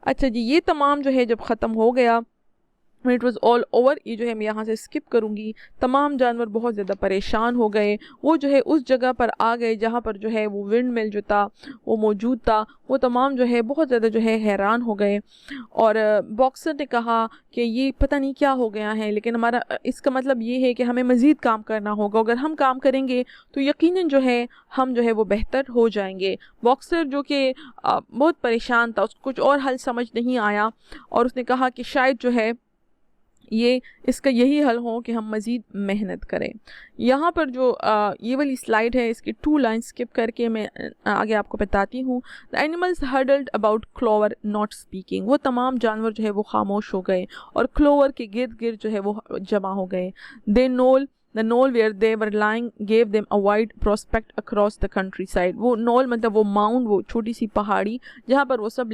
A: अच्छा जी, ये तमाम जो है जब ख़त्म हो गया, इट वॉज ऑल ओवर, ये जो है मैं यहाँ से स्किप करूँगी। तमाम जानवर बहुत ज़्यादा परेशान हो गए। वो जो है उस जगह पर आ गए जहाँ पर जो है वो विंड मिल जो था वो मौजूद था। वो तमाम जो है बहुत ज़्यादा जो है हैरान हो गए। और बॉक्सर ने कहा कि ये पता नहीं क्या हो गया है, लेकिन हमारा इसका मतलब ये है कि हमें मज़ीद काम करना होगा। अगर हम काम करेंगे तो यकीनन जो है हम जो है वो बेहतर हो जाएंगे। बॉक्सर जो कि बहुत परेशान था, उसको कुछ और हल समझ नहीं आया और उसने कहा कि शायद जो है ये इसका यही हल हो कि हम मज़ीद मेहनत करें। यहाँ पर जो ये वाली स्लाइड है, इसकी 2 लाइन स्किप करके मैं आगे आपको बताती हूँ। The animals huddled about Clover not speaking. वो तमाम जानवर जो है वो खामोश हो गए और क्लोवर के गिर्द गिर्द जो है वो जमा हो गए। The knoll where they were lying gave them a wide prospect across the countryside। वो knoll मतलब वो माउंट, वो छोटी सी पहाड़ी जहाँ पर वो सब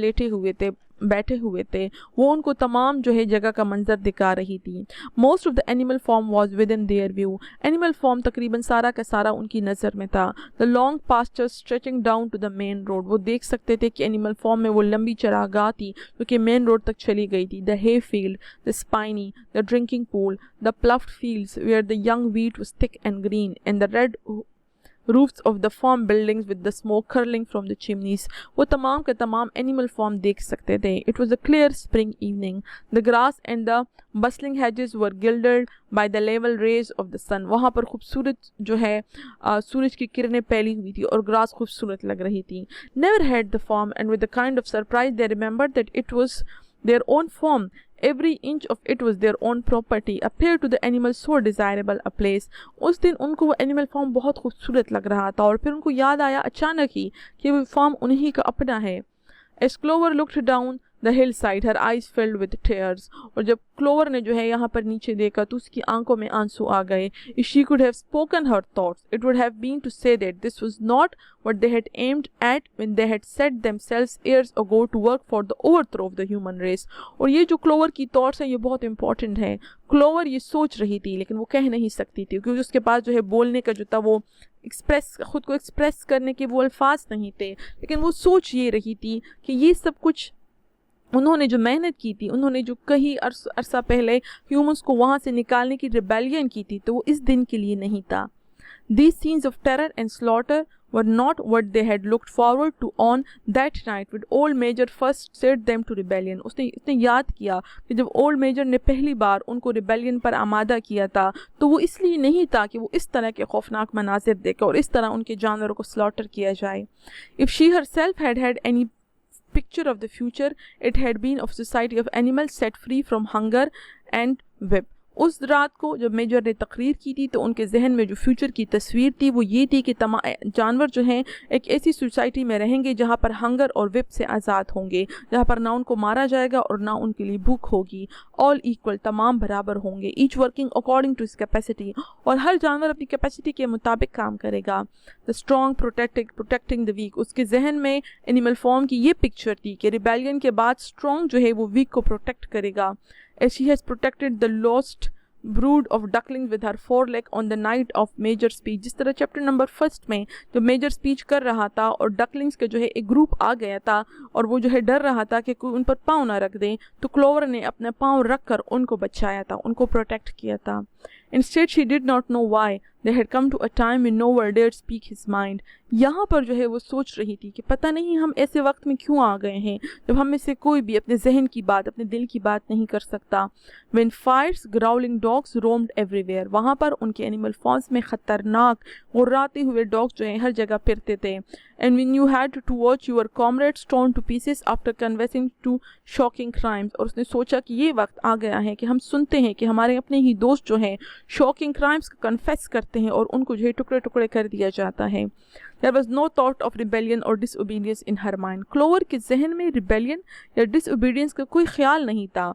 A: बैठे हुए थे, वो उनको तमाम जो है जगह का मंजर दिखा रही थी। Most of the Animal Farm was within their view. Animal Farm तकरीबन सारा का सारा उनकी नज़र में था। The long pasture stretching down to the main road. वो देख सकते थे कि एनिमल फॉर्म में वो लंबी चरागाह थी जो कि मेन रोड तक चली गई थी। The hay field, the spinney, the drinking pool, the ploughed fields where the young wheat was thick and green, and roofs of the farm buildings with the smoke curling from the chimneys. वो तमाम के तमाम animal form देख सकते थे. It was a clear spring evening. The grass and the bustling hedges were gilded by the level rays of the sun. वहाँ पर खूबसूरत जो है सूरज की किरणें फैली हुई थी और ग्रास खूबसूरत लग रही थी. Never had the farm, and with a kind of surprise they remembered that it was their own farm. Every inch of it was their own property. Appeared to the animals so desirable a place. उस दिन उनको वो एनिमल फार्म बहुत खूबसूरत लग रहा था और फिर उनको याद आया अचानक ही कि वो फार्म उन्हीं का अपना है. As Clover looked down the hillside, her eyes filled with tears. और जब क्लोवर ने जो है यहाँ पर नीचे देखा तो उसकी आंखों में आंसू आ गए. If she could have spoken her thoughts, it would have been to say that this was not what they had aimed at when they had set themselves years ago to work for the overthrow of the human race. और ये जो क्लोवर की थॉट्स हैं ये बहुत इंपॉर्टेंट है. क्लोवर ये सोच रही थी लेकिन वो कह नहीं सकती थी क्योंकि उसके पास जो है बोलने का जो था वो खुद को एक्सप्रेस करने के वो अल्फाज नहीं थे. लेकिन वो सोच ये रही थी कि ये सब कुछ उन्होंने जो मेहनत की थी, उन्होंने जो कहीं अरसा पहले ह्यूमंस को वहाँ से निकालने की रिबेलियन की थी, तो वो इस दिन के लिए नहीं था. These scenes of terror and slaughter were not what they had looked forward to on that night when old Major first set them to rebellion. उसने याद किया कि जब ओल्ड मेजर ने पहली बार उनको रिबेलियन पर आमादा किया था तो वो इसलिए नहीं था कि वो इस तरह के खौफनाक मनाजिर देखे और इस तरह उनके जानवरों को स्लॉटर किया जाए. If she herself had had any picture of the future, it had been of society of animals set free from hunger and whip. उस रात को जब मेजर ने तकरीर की थी तो उनके जहन में जो फ्यूचर की तस्वीर थी वो ये थी कि तमाम जानवर जो हैं एक ऐसी सोसाइटी में रहेंगे जहाँ पर हंगर और विप से आज़ाद होंगे, जहाँ पर ना उनको मारा जाएगा और ना उनके लिए भूख होगी. ऑल इक्वल, तमाम बराबर होंगे. Each working according to his capacity, और हर जानवर अपनी कैपेसिटी के मुताबिक काम करेगा. The strong protecting the weak. उसके जहन में एनिमल फॉर्म की ये पिक्चर थी कि रिबेलियन के बाद स्ट्रॉन्ग जो है वो वीक को प्रोटेक्ट करेगा. As she has protected the lost brood of ducklings with her foreleg on the night of major speech. जिस तरह चैप्टर नंबर 1 में जो मेजर स्पीच कर रहा था और डकलिंग्स के जो है एक ग्रुप आ गया था और वो जो है डर रहा था कि कोई उन पर पाँव ना रख दें, तो क्लोवर ने अपने पाँव रख कर उनको बचाया था, उनको प्रोटेक्ट किया था. Instead she did not know why they had come to a time when no one dared speak his mind. यहाँ पर जो है वो सोच रही थी कि पता नहीं हम ऐसे वक्त में क्यों आ गए हैं जब हम में से कोई भी अपने जहन की बात, अपने दिल की बात नहीं कर सकता. When fierce growling dogs roamed everywhere. वहाँ पर उनके एनिमल फॉर्म्स में ख़तरनाक गुर्राते हुए डॉग्स जो हैं हर जगह फिरते थे. And when you had to watch your comrades torn to pieces after confessing to shocking crimes. और उसने सोचा कि ये वक्त आ गया है कि हम सुनते हैं कि हमारे अपने ही दोस्त जो हैं शॉकिंग क्राइम्स का कन्फेस करते हैं और उनको जो है टुकड़े टुकड़े कर दिया जाता है. There was no thought of rebellion or disobedience in her mind. Clover के जहन में रिबेलियन या डिसओबीडियंस का कोई ख्याल नहीं था.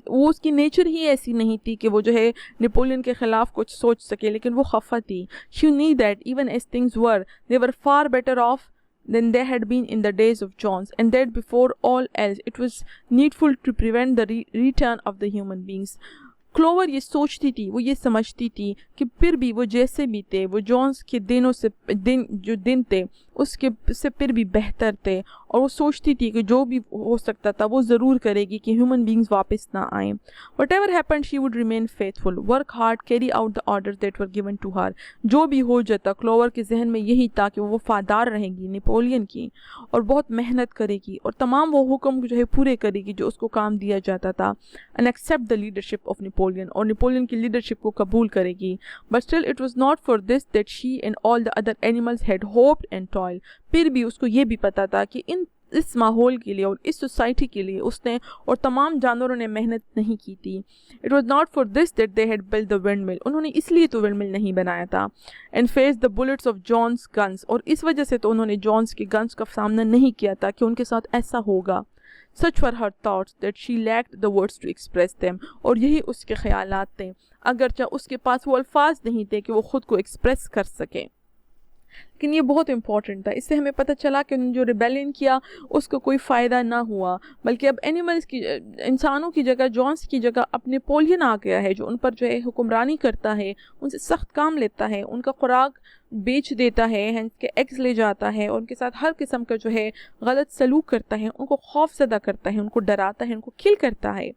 A: उसकी नेचर ही ऐसी नहीं थी कि वो जो है नेपोलियन के ख़िलाफ़ कुछ सोच सके, लेकिन वो खफा थी. She knew that even as things were, they were far better off than they had been in the days of John's, and that before all else it was needful to prevent the return of the human beings. Clover ये सोचती थी, वो ये समझती थी कि फिर भी वो जैसे भी थे, वो जॉन्स के दिन थे उसके से फिर भी बेहतर थे, और वो सोचती थी कि जो भी हो सकता था वो ज़रूर करेगी कि ह्यूमन बींग्स वापस ना आएँ. Whatever happened she would remain faithful, work hard, carry out the order that were given to her. जो भी हो जाता क्लोवर के जहन में यही था कि वो वफादार रहेगी नेपोलियन की और बहुत मेहनत करेगी और तमाम वो हुक्म जो है पूरे करेगी जो उसको काम दिया जाता था. And accept the leadership of Napoleon, और नेपोलियन की लीडरशिप को कबूल करेगी. But still it was not for this that she and all the other animals had hoped and toil. फिर भी उसको ये भी पता था कि इस माहौल के लिए और इस सोसाइटी के लिए उसने और तमाम जानवरों ने मेहनत नहीं की थी. It was not for this that they had built the windmill. उन्होंने इसलिए तो विंड मिल नहीं बनाया था. And face the bullets of Jones guns, और इस वजह से तो उन्होंने जॉन्स के गन्स का सामना नहीं किया था कि उनके साथ ऐसा होगा. Such were her thoughts that she lacked the words to express them. और यही उसके ख्यालात थे, अगरचे उसके पास वो अल्फाज नहीं थे कि वो ख़ुद को एक्सप्रेस कर सके. लेकिन ये बहुत इंपॉर्टेंट था. इससे हमें पता चला कि उन्होंने जो रिबेलियन किया उसको कोई फ़ायदा ना हुआ, बल्कि अब एनिमल्स की, इंसानों की जगह, जॉन्स की जगह अब नेपोलियन आ गया है जो उन पर जो है हुक्मरानी करता है, उनसे सख्त काम लेता है, उनका खुराक बेच देता है, उनके एग्स ले जाता है और उनके साथ हर किस्म का जो है गलत सलूक करता है, उनको खौफ ज़दा करता है, उनको डराता है, उनको किल करता है.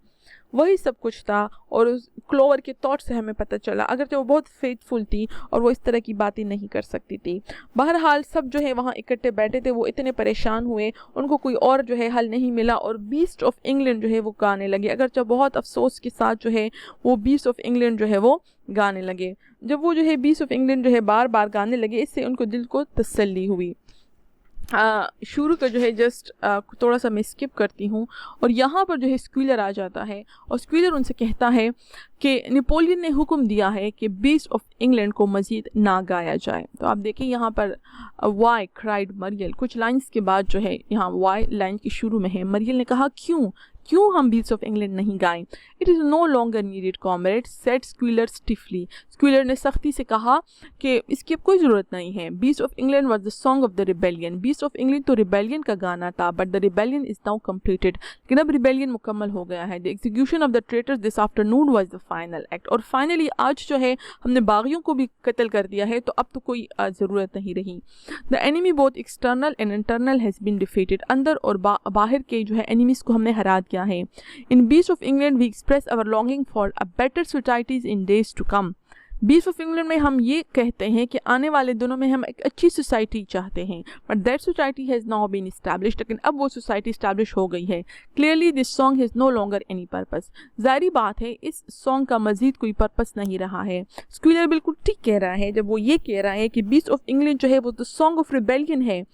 A: वही सब कुछ था। और उस क्लोवर के थॉट से हमें पता चला, अगर वो बहुत फेथफुल थी और वो इस तरह की बातें नहीं कर सकती थी। बहरहाल सब जो है वहाँ इकट्ठे बैठे थे, वो इतने परेशान हुए, उनको कोई और जो है हल नहीं मिला और बीस्ट ऑफ इंग्लैंड जो है वो गाने लगे। अगर बहुत अफसोस के साथ जो है वो बीस्ट ऑफ इंग्लैंड जो है वो गाने लगे। जब वो जो है बीस्ट ऑफ इंग्लैंड जो है बार बार गाने लगे, इससे उनको दिल को तसल्ली हुई। शुरू का जो है जस्ट थोड़ा सा मैं स्किप करती हूँ और यहाँ पर जो है स्क्वीलर आ जाता है और स्क्वीलर उनसे कहता है कि नेपोलियन ने हुक्म दिया है कि बीस्ट ऑफ इंग्लैंड को मज़ीद ना गाया जाए। तो आप देखें यहाँ पर वाई क्राइड मरियल, कुछ लाइंस के बाद जो है यहाँ वाई लाइन के शुरू में है। मरियल ने कहा क्यों हम बीस्ट ऑफ इंग्लैंड नहीं गाएं? It is no longer needed comrade, said Squealer stiffly. Squealer ने सख्ती से कहा कि इसकी अब कोई ज़रूरत नहीं है। Beast of England was the song of the rebellion. Beast of England तो रिबेलियन का गाना था, but the rebellion is now completed. लेकिन अब रिबेलियन मुकम्मल हो गया है। The execution of the traitors this afternoon was the final act. और फाइनली आज जो है हमने बागियों को भी कत्ल कर दिया है, तो अब तो कोई ज़रूरत नहीं रही। The enemy both external and internal has been defeated. अंदर और बाहर के जो है एनिमीज़ को हमने हरा दिया है। In beast of England we express our longing for a better societies in days to come. Beast of England में हम ये कहते हैं कि आने वाले दिनों में हम एक अच्छी सोसाइटी चाहते हैं, but that society has now been established. लेकिन अब वो सोसाइटी इस्टेब्लिश हो गई है। Clearly this song has no longer any purpose. ज़ाहिर बात है इस सॉन्ग का मजीद कोई पर्पस नहीं रहा है। स्क्वीलर बिल्कुल ठीक कह रहा है जब वो ये कह रहा है कि बीस्ट ऑफ इंग्लैंड जो है वो तो सॉन्ग ऑफ रिबेलियन है।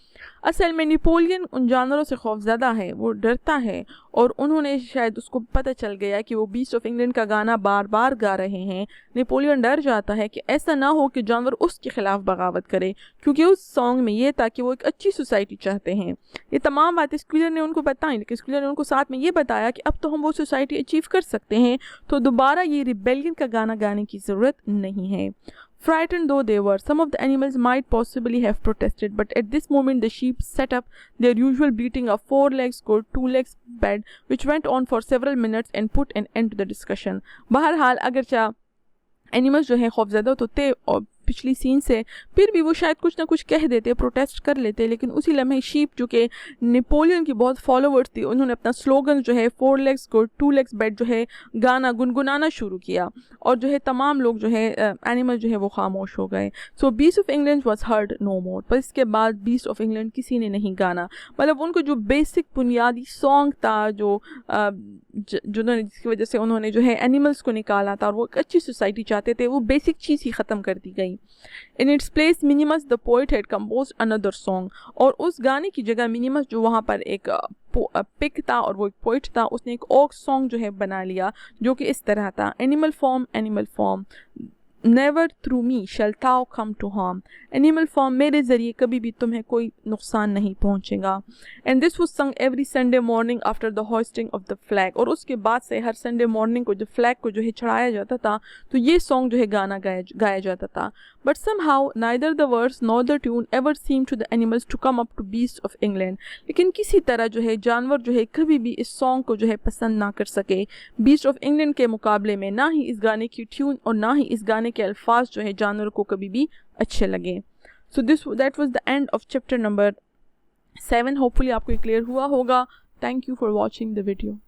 A: असल में नेपोलियन उन जानवरों से खौफज़दा है, वो डरता है और उन्होंने शायद उसको पता चल गया कि वो बीस्ट ऑफ इंग्लैंड का गाना बार बार गा रहे हैं। नेपोलियन डर जाता है कि ऐसा ना हो कि जानवर उसके खिलाफ बगावत करे, क्योंकि उस सॉन्ग में ये था कि वो एक अच्छी सोसाइटी चाहते हैं। ये तमाम बातें स्क्वीलर ने उनको बताई, लेकिन स्क्वीलर ने उनको साथ में ये बताया कि अब तो हम वो सोसाइटी अचीव कर सकते हैं, तो दोबारा ये रिबेलियन का गाना गाने की ज़रूरत नहीं है। Frightened though they were, some of the animals might possibly have protested, but at this moment the sheep set up their usual beating of 4 legs good 2 legs bad, which went on for several minutes and put an end to the discussion. बहरहाल अगरचा एनिमल्स जो है खौफज़दा तो थे और पिछली सीन से, फिर भी वो शायद कुछ ना कुछ कह देते, प्रोटेस्ट कर लेते, लेकिन उसी लम्हे शीप जो कि नेपोलियन की बहुत फॉलोवर्स थी, उन्होंने अपना स्लोगन जो है 4 legs good 2 legs bad जो है गाना गुनगुनाना शुरू किया और जो है तमाम लोग जो है एनिमल जो है वो खामोश हो गए। So beast of England was heard no more. पर इसके बाद बीस्ट ऑफ इंग्लैंड किसी ने नहीं गाना। मतलब उनको जो बेसिक बुनियादी सॉन्ग था जो जिसकी वजह से उन्होंने जो है एनिमल्स को निकाला था और वो एक अच्छी सोसाइटी चाहते थे, वो बेसिक चीज़ ही ख़त्म कर दी गई। In its place minimus the poet had composed another song. और उस गाने की जगह मिनिमस जो वहाँ पर एक पिक था और वो एक पोइट था, उसने एक और सॉन्ग जो है बना लिया जो कि इस तरह था। Animal Farm never through me shall thou come to harm. Animal Farm मेरे ज़रिए कभी भी तुम्हें कोई नुकसान नहीं पहुंचेगा। And this was sung every Sunday morning after the hoisting of the flag. और उसके बाद से हर संडे मॉर्निंग को जो फ्लैग को जो है चढ़ाया जाता था तो ये सॉन्ग जो है गाना गाया जाता था। But somehow neither the words nor the tune ever seem to the animals to come up to Beast of England. लेकिन किसी तरह जो है जानवर जो है कभी भी इस सॉन्ग को जो है पसंद ना कर सके बीस्ट ऑफ इंग्लैंड के मुकाबले में। ना ही इस गाने की ट्यून और ना ही इस गाने के अल्फाज जो है जानवरों को कभी भी अच्छे लगे। So that was the end of chapter number 7। Hopefully आपको क्लियर हुआ होगा। Thank you for watching the video.